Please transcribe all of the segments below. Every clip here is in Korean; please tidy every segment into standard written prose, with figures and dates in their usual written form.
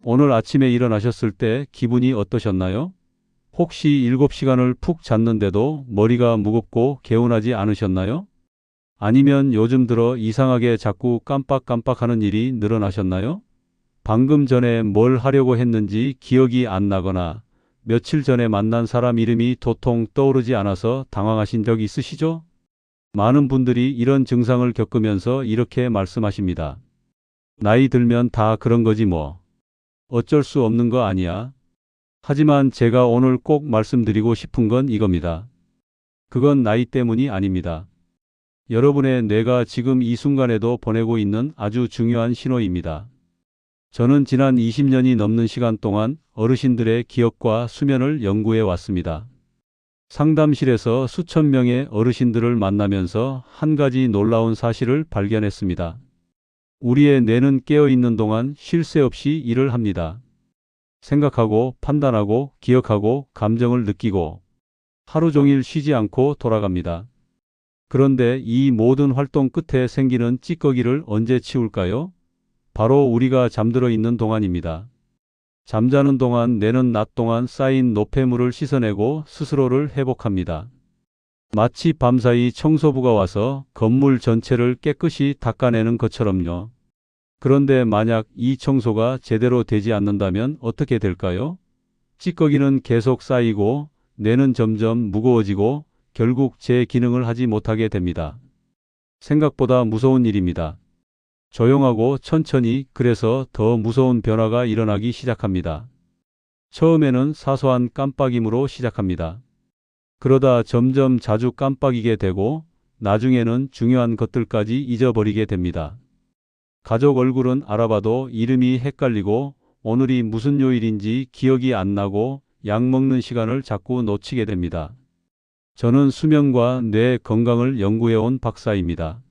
오늘 아침에 일어나셨을 때 기분이 어떠셨나요? 혹시 7시간을 푹 잤는데도 머리가 무겁고 개운하지 않으셨나요? 아니면 요즘 들어 이상하게 자꾸 깜빡깜빡하는 일이 늘어나셨나요? 방금 전에 뭘 하려고 했는지 기억이 안 나거나 며칠 전에 만난 사람 이름이 도통 떠오르지 않아서 당황하신 적 있으시죠? 많은 분들이 이런 증상을 겪으면서 이렇게 말씀하십니다. 나이 들면 다 그런 거지 뭐. 어쩔 수 없는 거 아니야. 하지만 제가 오늘 꼭 말씀드리고 싶은 건 이겁니다. 그건 나이 때문이 아닙니다. 여러분의 뇌가 지금 이 순간에도 보내고 있는 아주 중요한 신호입니다. 저는 지난 20년이 넘는 시간 동안 어르신들의 기억과 수면을 연구해 왔습니다. 상담실에서 수천 명의 어르신들을 만나면서 한 가지 놀라운 사실을 발견했습니다. 우리의 뇌는 깨어있는 동안 쉴 새 없이 일을 합니다. 생각하고, 판단하고, 기억하고, 감정을 느끼고, 하루 종일 쉬지 않고 돌아갑니다. 그런데 이 모든 활동 끝에 생기는 찌꺼기를 언제 치울까요? 바로 우리가 잠들어 있는 동안입니다. 잠자는 동안 뇌는 낮 동안 쌓인 노폐물을 씻어내고 스스로를 회복합니다. 마치 밤사이 청소부가 와서 건물 전체를 깨끗이 닦아내는 것처럼요. 그런데 만약 이 청소가 제대로 되지 않는다면 어떻게 될까요? 찌꺼기는 계속 쌓이고 뇌는 점점 무거워지고 결국 제 기능을 하지 못하게 됩니다. 생각보다 무서운 일입니다. 조용하고 천천히, 그래서 더 무서운 변화가 일어나기 시작합니다. 처음에는 사소한 깜빡임으로 시작합니다. 그러다 점점 자주 깜빡이게 되고 나중에는 중요한 것들까지 잊어버리게 됩니다. 가족 얼굴은 알아봐도 이름이 헷갈리고 오늘이 무슨 요일인지 기억이 안 나고 약 먹는 시간을 자꾸 놓치게 됩니다. 저는 수면과 뇌 건강을 연구해온 박사입니다.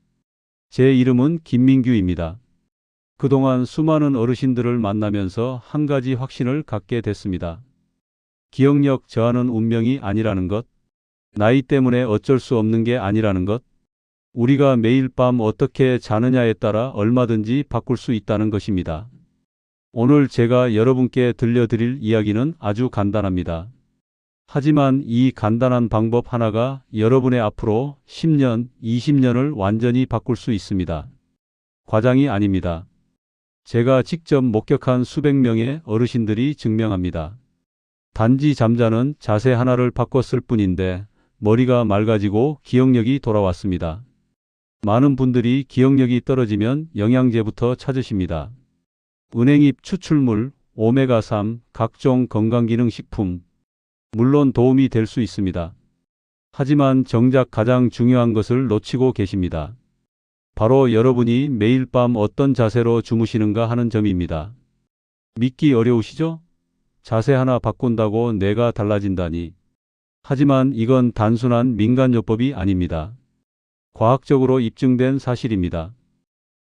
제 이름은 김민규입니다. 그동안 수많은 어르신들을 만나면서 한 가지 확신을 갖게 됐습니다. 기억력 저하는 운명이 아니라는 것, 나이 때문에 어쩔 수 없는 게 아니라는 것, 우리가 매일 밤 어떻게 자느냐에 따라 얼마든지 바꿀 수 있다는 것입니다. 오늘 제가 여러분께 들려드릴 이야기는 아주 간단합니다. 하지만 이 간단한 방법 하나가 여러분의 앞으로 10년, 20년을 완전히 바꿀 수 있습니다. 과장이 아닙니다. 제가 직접 목격한 수백 명의 어르신들이 증명합니다. 단지 잠자는 자세 하나를 바꿨을 뿐인데 머리가 맑아지고 기억력이 돌아왔습니다. 많은 분들이 기억력이 떨어지면 영양제부터 찾으십니다. 은행잎 추출물, 오메가3, 각종 건강기능식품, 물론 도움이 될 수 있습니다. 하지만 정작 가장 중요한 것을 놓치고 계십니다. 바로 여러분이 매일 밤 어떤 자세로 주무시는가 하는 점입니다. 믿기 어려우시죠? 자세 하나 바꾼다고 뇌가 달라진다니. 하지만 이건 단순한 민간요법이 아닙니다. 과학적으로 입증된 사실입니다.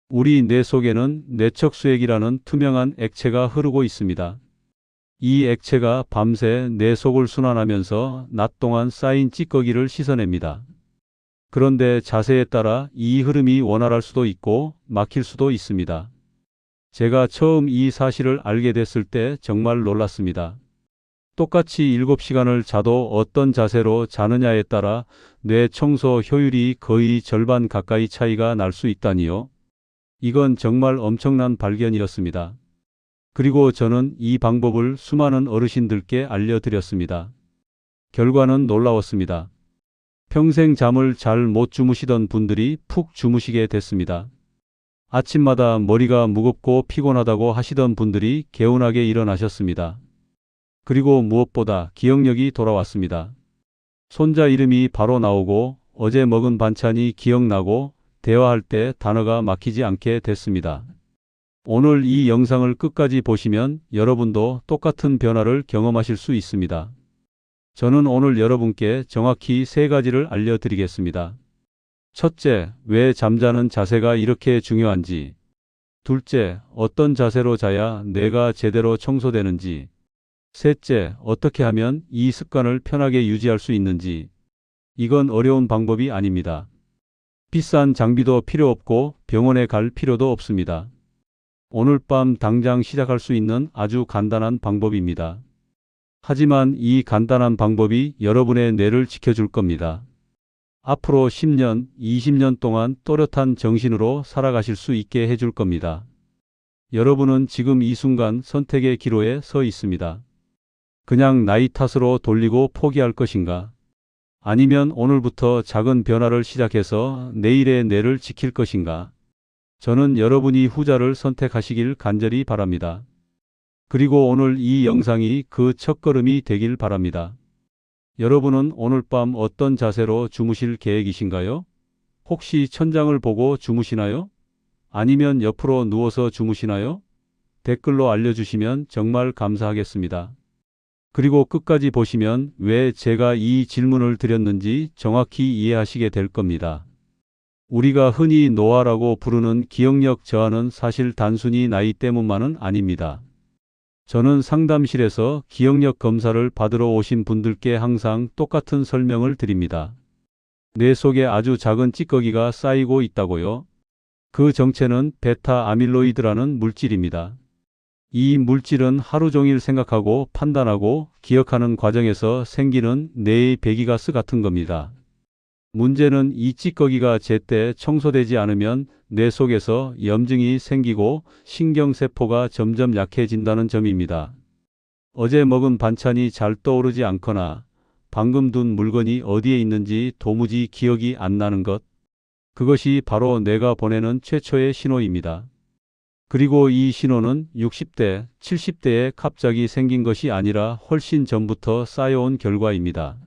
우리 뇌 속에는 뇌척수액이라는 투명한 액체가 흐르고 있습니다. 이 액체가 밤새 뇌 속을 순환하면서 낮 동안 쌓인 찌꺼기를 씻어냅니다. 그런데 자세에 따라 이 흐름이 원활할 수도 있고 막힐 수도 있습니다. 제가 처음 이 사실을 알게 됐을 때 정말 놀랐습니다. 똑같이 7시간을 자도 어떤 자세로 자느냐에 따라 뇌 청소 효율이 거의 절반 가까이 차이가 날 수 있다니요. 이건 정말 엄청난 발견이었습니다. 그리고 저는 이 방법을 수많은 어르신들께 알려드렸습니다. 결과는 놀라웠습니다. 평생 잠을 잘 못 주무시던 분들이 푹 주무시게 됐습니다. 아침마다 머리가 무겁고 피곤하다고 하시던 분들이 개운하게 일어나셨습니다. 그리고 무엇보다 기억력이 돌아왔습니다. 손자 이름이 바로 나오고 어제 먹은 반찬이 기억나고 대화할 때 단어가 막히지 않게 됐습니다. 오늘 이 영상을 끝까지 보시면 여러분도 똑같은 변화를 경험하실 수 있습니다. 저는 오늘 여러분께 정확히 3가지를 알려드리겠습니다. 첫째, 왜 잠자는 자세가 이렇게 중요한지. 둘째, 어떤 자세로 자야 뇌가 제대로 청소되는지. 셋째, 어떻게 하면 이 습관을 편하게 유지할 수 있는지. 이건 어려운 방법이 아닙니다. 비싼 장비도 필요 없고 병원에 갈 필요도 없습니다. 오늘 밤 당장 시작할 수 있는 아주 간단한 방법입니다. 하지만 이 간단한 방법이 여러분의 뇌를 지켜줄 겁니다. 앞으로 10년, 20년 동안 또렷한 정신으로 살아가실 수 있게 해줄 겁니다. 여러분은 지금 이 순간 선택의 기로에 서 있습니다. 그냥 나이 탓으로 돌리고 포기할 것인가? 아니면 오늘부터 작은 변화를 시작해서 내일의 뇌를 지킬 것인가? 저는 여러분이 후자를 선택하시길 간절히 바랍니다. 그리고 오늘 이 영상이 그 첫걸음이 되길 바랍니다. 여러분은 오늘 밤 어떤 자세로 주무실 계획이신가요? 혹시 천장을 보고 주무시나요? 아니면 옆으로 누워서 주무시나요? 댓글로 알려주시면 정말 감사하겠습니다. 그리고 끝까지 보시면 왜 제가 이 질문을 드렸는지 정확히 이해하시게 될 겁니다. 우리가 흔히 노화라고 부르는 기억력 저하는 사실 단순히 나이 때문만은 아닙니다. 저는 상담실에서 기억력 검사를 받으러 오신 분들께 항상 똑같은 설명을 드립니다. 뇌 속에 아주 작은 찌꺼기가 쌓이고 있다고요. 그 정체는 베타 아밀로이드라는 물질입니다. 이 물질은 하루 종일 생각하고 판단하고 기억하는 과정에서 생기는 뇌의 배기가스 같은 겁니다. 문제는 이 찌꺼기가 제때 청소되지 않으면 뇌 속에서 염증이 생기고 신경세포가 점점 약해진다는 점입니다. 어제 먹은 반찬이 잘 떠오르지 않거나 방금 둔 물건이 어디에 있는지 도무지 기억이 안 나는 것. 그것이 바로 뇌가 보내는 최초의 신호입니다. 그리고 이 신호는 60대, 70대에 갑자기 생긴 것이 아니라 훨씬 전부터 쌓여온 결과입니다.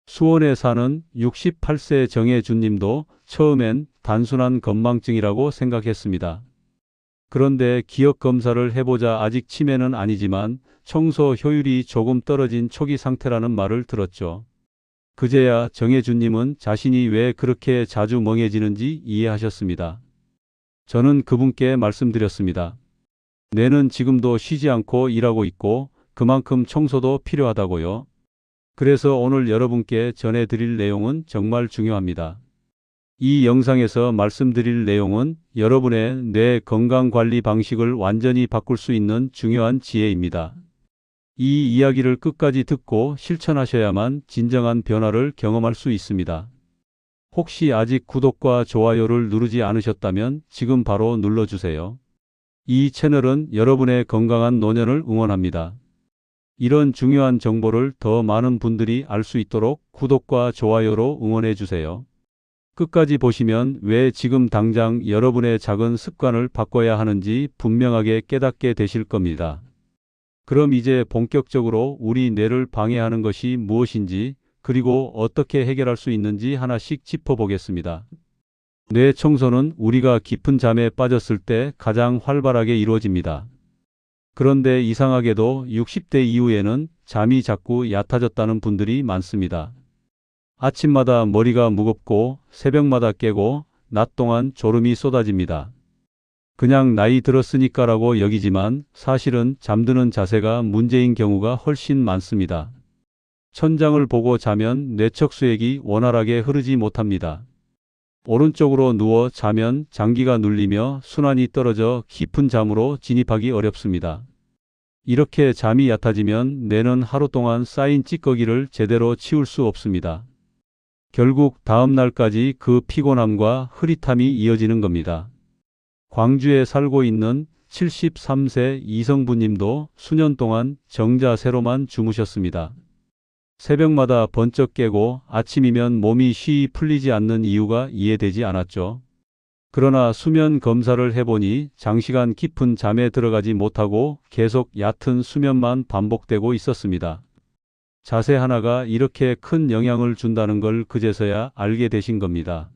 수원에 사는 68세 정혜준님도 처음엔 단순한 건망증이라고 생각했습니다. 그런데 기억 검사를 해보자 아직 치매는 아니지만 청소 효율이 조금 떨어진 초기 상태라는 말을 들었죠. 그제야 정혜준님은 자신이 왜 그렇게 자주 멍해지는지 이해하셨습니다. 저는 그분께 말씀드렸습니다. 뇌는 지금도 쉬지 않고 일하고 있고 그만큼 청소도 필요하다고요. 그래서 오늘 여러분께 전해드릴 내용은 정말 중요합니다. 이 영상에서 말씀드릴 내용은 여러분의 뇌 건강관리 방식을 완전히 바꿀 수 있는 중요한 지혜입니다. 이 이야기를 끝까지 듣고 실천하셔야만 진정한 변화를 경험할 수 있습니다. 혹시 아직 구독과 좋아요를 누르지 않으셨다면 지금 바로 눌러주세요. 이 채널은 여러분의 건강한 노년을 응원합니다. 이런 중요한 정보를 더 많은 분들이 알 수 있도록 구독과 좋아요로 응원해 주세요. 끝까지 보시면 왜 지금 당장 여러분의 작은 습관을 바꿔야 하는지 분명하게 깨닫게 되실 겁니다. 그럼 이제 본격적으로 우리 뇌를 방해하는 것이 무엇인지 그리고 어떻게 해결할 수 있는지 하나씩 짚어보겠습니다. 뇌 청소는 우리가 깊은 잠에 빠졌을 때 가장 활발하게 이루어집니다. 그런데 이상하게도 60대 이후에는 잠이 자꾸 얕아졌다는 분들이 많습니다. 아침마다 머리가 무겁고 새벽마다 깨고 낮 동안 졸음이 쏟아집니다. 그냥 나이 들었으니까라고 여기지만 사실은 잠드는 자세가 문제인 경우가 훨씬 많습니다. 천장을 보고 자면 뇌척수액이 원활하게 흐르지 못합니다. 오른쪽으로 누워 자면 장기가 눌리며 순환이 떨어져 깊은 잠으로 진입하기 어렵습니다. 이렇게 잠이 얕아지면 뇌는 하루 동안 쌓인 찌꺼기를 제대로 치울 수 없습니다. 결국 다음 날까지 그 피곤함과 흐릿함이 이어지는 겁니다. 광주에 살고 있는 73세 이성부님도 수년 동안 정자세로만 주무셨습니다. 새벽마다 번쩍 깨고 아침이면 몸이 쉬이 풀리지 않는 이유가 이해되지 않았죠. 그러나 수면 검사를 해보니 장시간 깊은 잠에 들어가지 못하고 계속 얕은 수면만 반복되고 있었습니다. 자세 하나가 이렇게 큰 영향을 준다는 걸 그제서야 알게 되신 겁니다.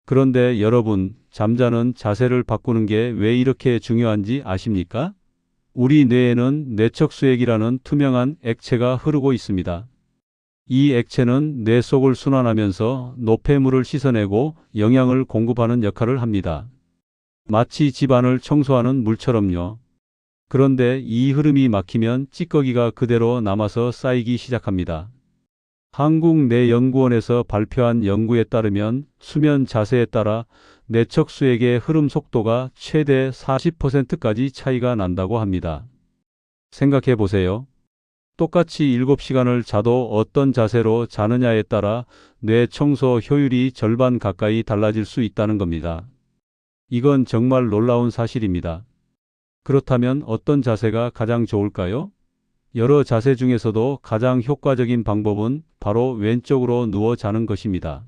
그런데 여러분, 잠자는 자세를 바꾸는 게 왜 이렇게 중요한지 아십니까? 우리 뇌에는 뇌척수액이라는 투명한 액체가 흐르고 있습니다. 이 액체는 뇌 속을 순환하면서 노폐물을 씻어내고 영양을 공급하는 역할을 합니다. 마치 집안을 청소하는 물처럼요. 그런데 이 흐름이 막히면 찌꺼기가 그대로 남아서 쌓이기 시작합니다. 한국뇌연구원에서 발표한 연구에 따르면 수면 자세에 따라 뇌척수액의 흐름 속도가 최대 40%까지 차이가 난다고 합니다. 생각해 보세요. 똑같이 7시간을 자도 어떤 자세로 자느냐에 따라 뇌 청소 효율이 절반 가까이 달라질 수 있다는 겁니다. 이건 정말 놀라운 사실입니다. 그렇다면 어떤 자세가 가장 좋을까요? 여러 자세 중에서도 가장 효과적인 방법은 바로 왼쪽으로 누워 자는 것입니다.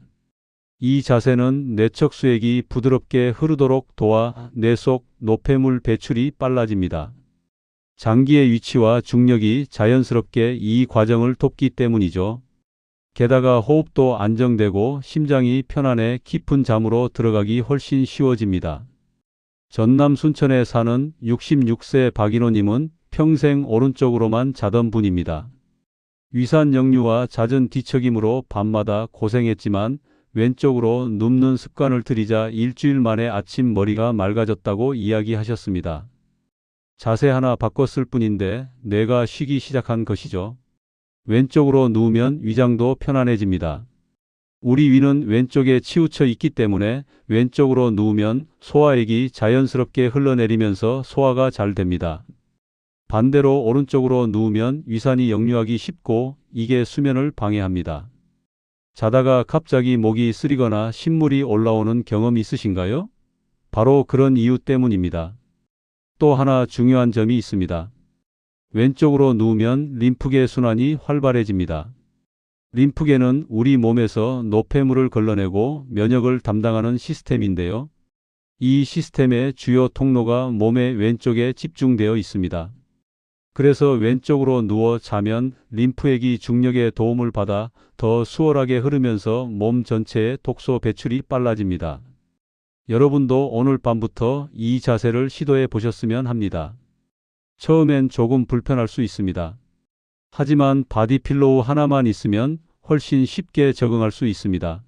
이 자세는 뇌척수액이 부드럽게 흐르도록 도와 뇌 속 노폐물 배출이 빨라집니다. 장기의 위치와 중력이 자연스럽게 이 과정을 돕기 때문이죠. 게다가 호흡도 안정되고 심장이 편안해 깊은 잠으로 들어가기 훨씬 쉬워집니다. 전남 순천에 사는 66세 박인호님은 평생 오른쪽으로만 자던 분입니다. 위산 역류와 잦은 뒤척임으로 밤마다 고생했지만 왼쪽으로 눕는 습관을 들이자 일주일 만에 아침 머리가 맑아졌다고 이야기하셨습니다. 자세 하나 바꿨을 뿐인데 뇌가 쉬기 시작한 것이죠. 왼쪽으로 누우면 위장도 편안해집니다. 우리 위는 왼쪽에 치우쳐 있기 때문에 왼쪽으로 누우면 소화액이 자연스럽게 흘러내리면서 소화가 잘 됩니다. 반대로 오른쪽으로 누우면 위산이 역류하기 쉽고 이게 수면을 방해합니다. 자다가 갑자기 목이 쓰리거나 신물이 올라오는 경험 있으신가요? 바로 그런 이유 때문입니다. 또 하나 중요한 점이 있습니다. 왼쪽으로 누우면 림프계 순환이 활발해집니다. 림프계는 우리 몸에서 노폐물을 걸러내고 면역을 담당하는 시스템인데요. 이 시스템의 주요 통로가 몸의 왼쪽에 집중되어 있습니다. 그래서 왼쪽으로 누워 자면 림프액이 중력의 도움을 받아 더 수월하게 흐르면서 몸 전체의 독소 배출이 빨라집니다. 여러분도 오늘 밤부터 이 자세를 시도해 보셨으면 합니다. 처음엔 조금 불편할 수 있습니다. 하지만 바디필로우 하나만 있으면 훨씬 쉽게 적응할 수 있습니다.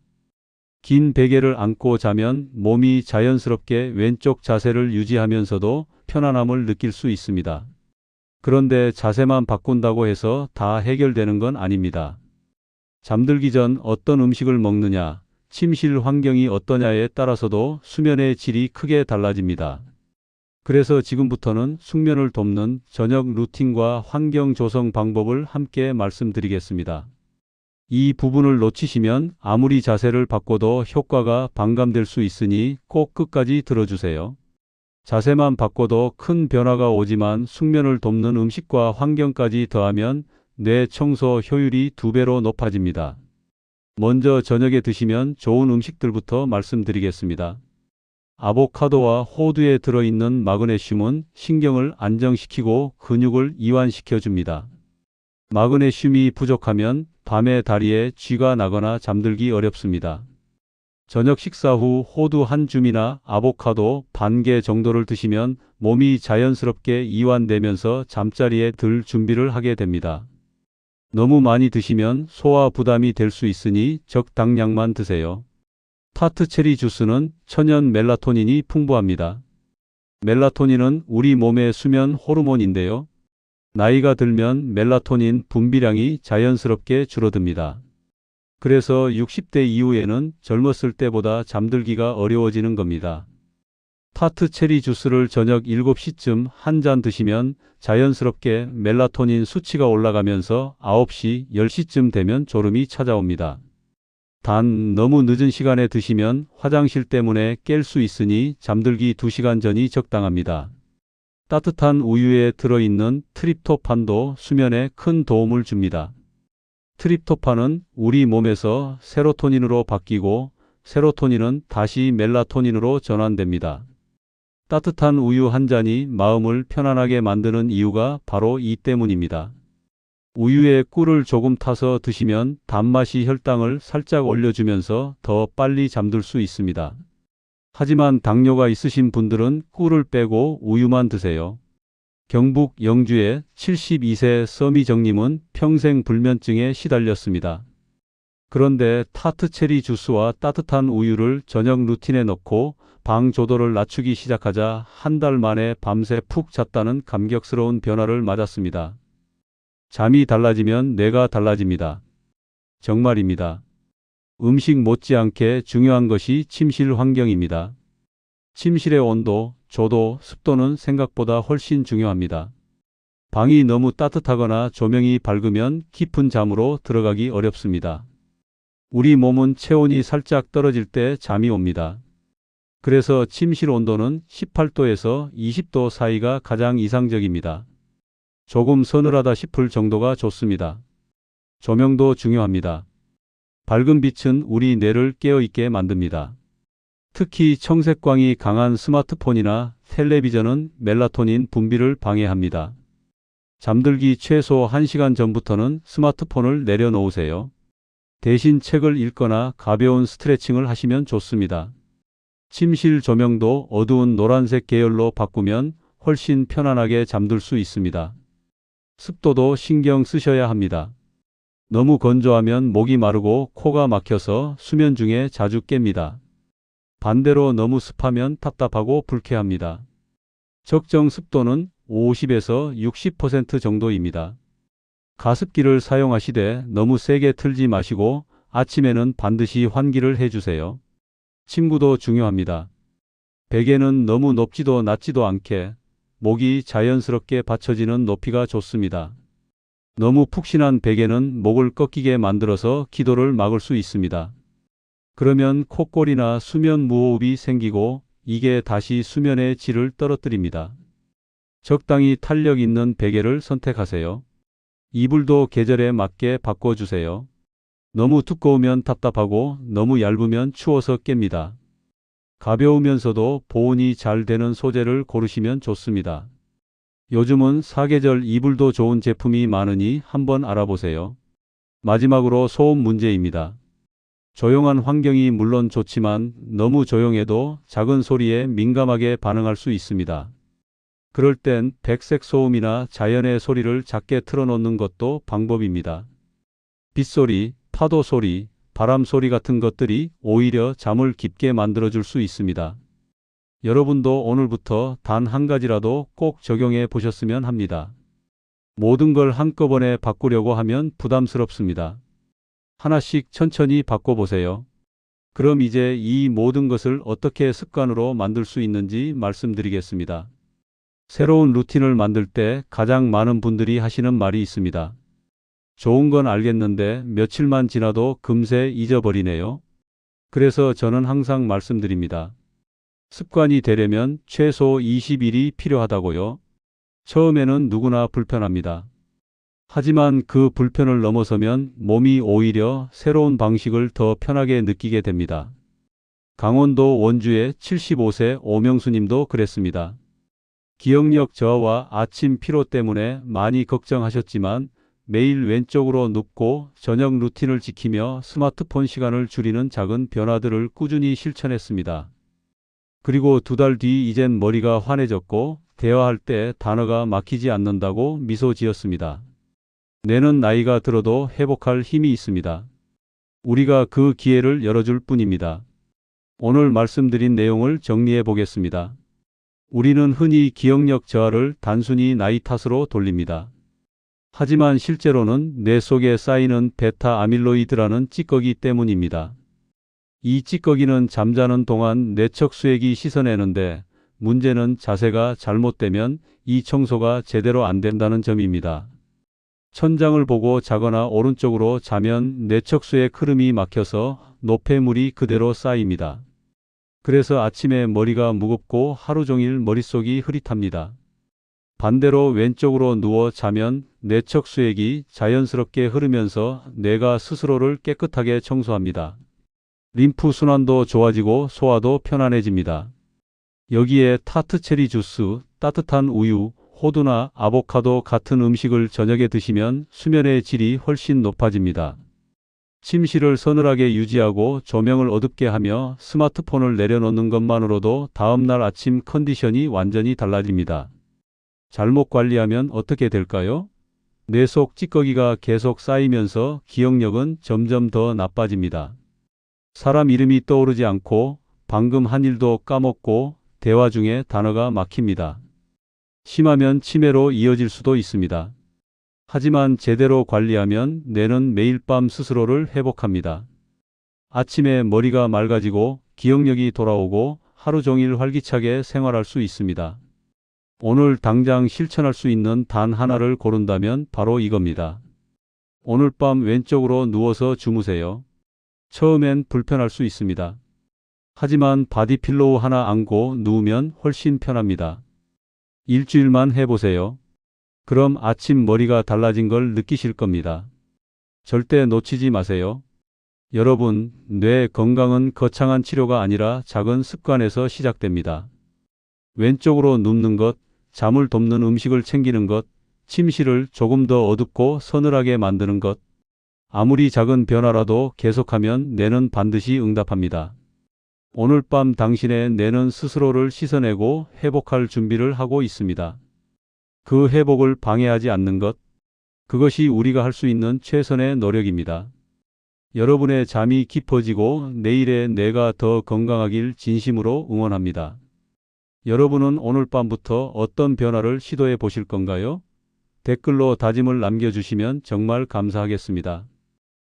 긴 베개를 안고 자면 몸이 자연스럽게 왼쪽 자세를 유지하면서도 편안함을 느낄 수 있습니다. 그런데 자세만 바꾼다고 해서 다 해결되는 건 아닙니다. 잠들기 전 어떤 음식을 먹느냐, 침실 환경이 어떠냐에 따라서도 수면의 질이 크게 달라집니다. 그래서 지금부터는 숙면을 돕는 저녁 루틴과 환경 조성 방법을 함께 말씀드리겠습니다. 이 부분을 놓치시면 아무리 자세를 바꿔도 효과가 반감될 수 있으니 꼭 끝까지 들어주세요. 자세만 바꿔도 큰 변화가 오지만 숙면을 돕는 음식과 환경까지 더하면 뇌 청소 효율이 2배로 높아집니다. 먼저 저녁에 드시면 좋은 음식들부터 말씀드리겠습니다. 아보카도와 호두에 들어있는 마그네슘은 신경을 안정시키고 근육을 이완시켜 줍니다. 마그네슘이 부족하면 밤에 다리에 쥐가 나거나 잠들기 어렵습니다. 저녁 식사 후 호두 한 줌이나 아보카도 반 개 정도를 드시면 몸이 자연스럽게 이완되면서 잠자리에 들 준비를 하게 됩니다. 너무 많이 드시면 소화 부담이 될 수 있으니 적당량만 드세요. 타트 체리 주스는 천연 멜라토닌이 풍부합니다. 멜라토닌은 우리 몸의 수면 호르몬인데요. 나이가 들면 멜라토닌 분비량이 자연스럽게 줄어듭니다. 그래서 60대 이후에는 젊었을 때보다 잠들기가 어려워지는 겁니다. 타트 체리 주스를 저녁 7시쯤 한 잔 드시면 자연스럽게 멜라토닌 수치가 올라가면서 9시, 10시쯤 되면 졸음이 찾아옵니다. 단 너무 늦은 시간에 드시면 화장실 때문에 깰 수 있으니 잠들기 2시간 전이 적당합니다. 따뜻한 우유에 들어있는 트립토판도 수면에 큰 도움을 줍니다. 트립토판은 우리 몸에서 세로토닌으로 바뀌고 세로토닌은 다시 멜라토닌으로 전환됩니다. 따뜻한 우유 한 잔이 마음을 편안하게 만드는 이유가 바로 이 때문입니다. 우유에 꿀을 조금 타서 드시면 단맛이 혈당을 살짝 올려주면서 더 빨리 잠들 수 있습니다. 하지만 당뇨가 있으신 분들은 꿀을 빼고 우유만 드세요. 경북 영주의 72세 서미정님은 평생 불면증에 시달렸습니다. 그런데 타트 체리 주스와 따뜻한 우유를 저녁 루틴에 넣고 방 조도를 낮추기 시작하자 한 달 만에 밤새 푹 잤다는 감격스러운 변화를 맞았습니다. 잠이 달라지면 뇌가 달라집니다. 정말입니다. 음식 못지않게 중요한 것이 침실 환경입니다. 침실의 온도, 조도, 습도는 생각보다 훨씬 중요합니다. 방이 너무 따뜻하거나 조명이 밝으면 깊은 잠으로 들어가기 어렵습니다. 우리 몸은 체온이 살짝 떨어질 때 잠이 옵니다. 그래서 침실 온도는 18도에서 20도 사이가 가장 이상적입니다. 조금 서늘하다 싶을 정도가 좋습니다. 조명도 중요합니다. 밝은 빛은 우리 뇌를 깨어있게 만듭니다. 특히 청색광이 강한 스마트폰이나 텔레비전은 멜라토닌 분비를 방해합니다. 잠들기 최소 1시간 전부터는 스마트폰을 내려놓으세요. 대신 책을 읽거나 가벼운 스트레칭을 하시면 좋습니다. 침실 조명도 어두운 노란색 계열로 바꾸면 훨씬 편안하게 잠들 수 있습니다. 습도도 신경 쓰셔야 합니다. 너무 건조하면 목이 마르고 코가 막혀서 수면 중에 자주 깹니다. 반대로 너무 습하면 답답하고 불쾌합니다. 적정 습도는 50에서 60% 정도입니다. 가습기를 사용하시되 너무 세게 틀지 마시고 아침에는 반드시 환기를 해주세요. 침구도 중요합니다. 베개는 너무 높지도 낮지도 않게 목이 자연스럽게 받쳐지는 높이가 좋습니다. 너무 푹신한 베개는 목을 꺾이게 만들어서 기도를 막을 수 있습니다. 그러면 콧골이나 수면 무호흡이 생기고 이게 다시 수면의 질을 떨어뜨립니다. 적당히 탄력 있는 베개를 선택하세요. 이불도 계절에 맞게 바꿔주세요. 너무 두꺼우면 답답하고 너무 얇으면 추워서 깹니다. 가벼우면서도 보온이 잘 되는 소재를 고르시면 좋습니다. 요즘은 사계절 이불도 좋은 제품이 많으니 한번 알아보세요. 마지막으로 소음 문제입니다. 조용한 환경이 물론 좋지만 너무 조용해도 작은 소리에 민감하게 반응할 수 있습니다. 그럴 땐 백색 소음이나 자연의 소리를 작게 틀어놓는 것도 방법입니다. 빗소리, 파도 소리, 바람 소리 같은 것들이 오히려 잠을 깊게 만들어줄 수 있습니다. 여러분도 오늘부터 단 한 가지라도 꼭 적용해 보셨으면 합니다. 모든 걸 한꺼번에 바꾸려고 하면 부담스럽습니다. 하나씩 천천히 바꿔보세요. 그럼 이제 이 모든 것을 어떻게 습관으로 만들 수 있는지 말씀드리겠습니다. 새로운 루틴을 만들 때 가장 많은 분들이 하시는 말이 있습니다. 좋은 건 알겠는데 며칠만 지나도 금세 잊어버리네요. 그래서 저는 항상 말씀드립니다. 습관이 되려면 최소 20일이 필요하다고요. 처음에는 누구나 불편합니다. 하지만 그 불편을 넘어서면 몸이 오히려 새로운 방식을 더 편하게 느끼게 됩니다. 강원도 원주의 75세 오명수님도 그랬습니다. 기억력 저하와 아침 피로 때문에 많이 걱정하셨지만 매일 왼쪽으로 눕고 저녁 루틴을 지키며 스마트폰 시간을 줄이는 작은 변화들을 꾸준히 실천했습니다. 그리고 2달 뒤 이젠 머리가 환해졌고 대화할 때 단어가 막히지 않는다고 미소 지었습니다. 뇌는 나이가 들어도 회복할 힘이 있습니다. 우리가 그 기회를 열어줄 뿐입니다. 오늘 말씀드린 내용을 정리해 보겠습니다. 우리는 흔히 기억력 저하를 단순히 나이 탓으로 돌립니다. 하지만 실제로는 뇌 속에 쌓이는 베타 아밀로이드라는 찌꺼기 때문입니다. 이 찌꺼기는 잠자는 동안 뇌척 수액이 씻어내는데 문제는 자세가 잘못되면 이 청소가 제대로 안 된다는 점입니다. 천장을 보고 자거나 오른쪽으로 자면 뇌척수의 흐름이 막혀서 노폐물이 그대로 쌓입니다. 그래서 아침에 머리가 무겁고 하루 종일 머릿속이 흐릿합니다. 반대로 왼쪽으로 누워 자면 뇌척수액이 자연스럽게 흐르면서 뇌가 스스로를 깨끗하게 청소합니다. 림프 순환도 좋아지고 소화도 편안해집니다. 여기에 타트 체리 주스, 따뜻한 우유, 호두나 아보카도 같은 음식을 저녁에 드시면 수면의 질이 훨씬 높아집니다. 침실을 서늘하게 유지하고 조명을 어둡게 하며 스마트폰을 내려놓는 것만으로도 다음날 아침 컨디션이 완전히 달라집니다. 잘못 관리하면 어떻게 될까요? 뇌 속 찌꺼기가 계속 쌓이면서 기억력은 점점 더 나빠집니다. 사람 이름이 떠오르지 않고 방금 한 일도 까먹고 대화 중에 단어가 막힙니다. 심하면 치매로 이어질 수도 있습니다. 하지만 제대로 관리하면 뇌는 매일 밤 스스로를 회복합니다. 아침에 머리가 맑아지고 기억력이 돌아오고 하루 종일 활기차게 생활할 수 있습니다. 오늘 당장 실천할 수 있는 단 하나를 고른다면 바로 이겁니다. 오늘 밤 왼쪽으로 누워서 주무세요. 처음엔 불편할 수 있습니다. 하지만 바디필로우 하나 안고 누우면 훨씬 편합니다. 일주일만 해보세요. 그럼 아침 머리가 달라진 걸 느끼실 겁니다. 절대 놓치지 마세요. 여러분, 뇌 건강은 거창한 치료가 아니라 작은 습관에서 시작됩니다. 왼쪽으로 눕는 것, 잠을 돕는 음식을 챙기는 것, 침실을 조금 더 어둡고 서늘하게 만드는 것. 아무리 작은 변화라도 계속하면 뇌는 반드시 응답합니다. 오늘 밤 당신의 뇌는 스스로를 씻어내고 회복할 준비를 하고 있습니다. 그 회복을 방해하지 않는 것, 그것이 우리가 할 수 있는 최선의 노력입니다. 여러분의 잠이 깊어지고 내일의 뇌가 더 건강하길 진심으로 응원합니다. 여러분은 오늘 밤부터 어떤 변화를 시도해 보실 건가요? 댓글로 다짐을 남겨주시면 정말 감사하겠습니다.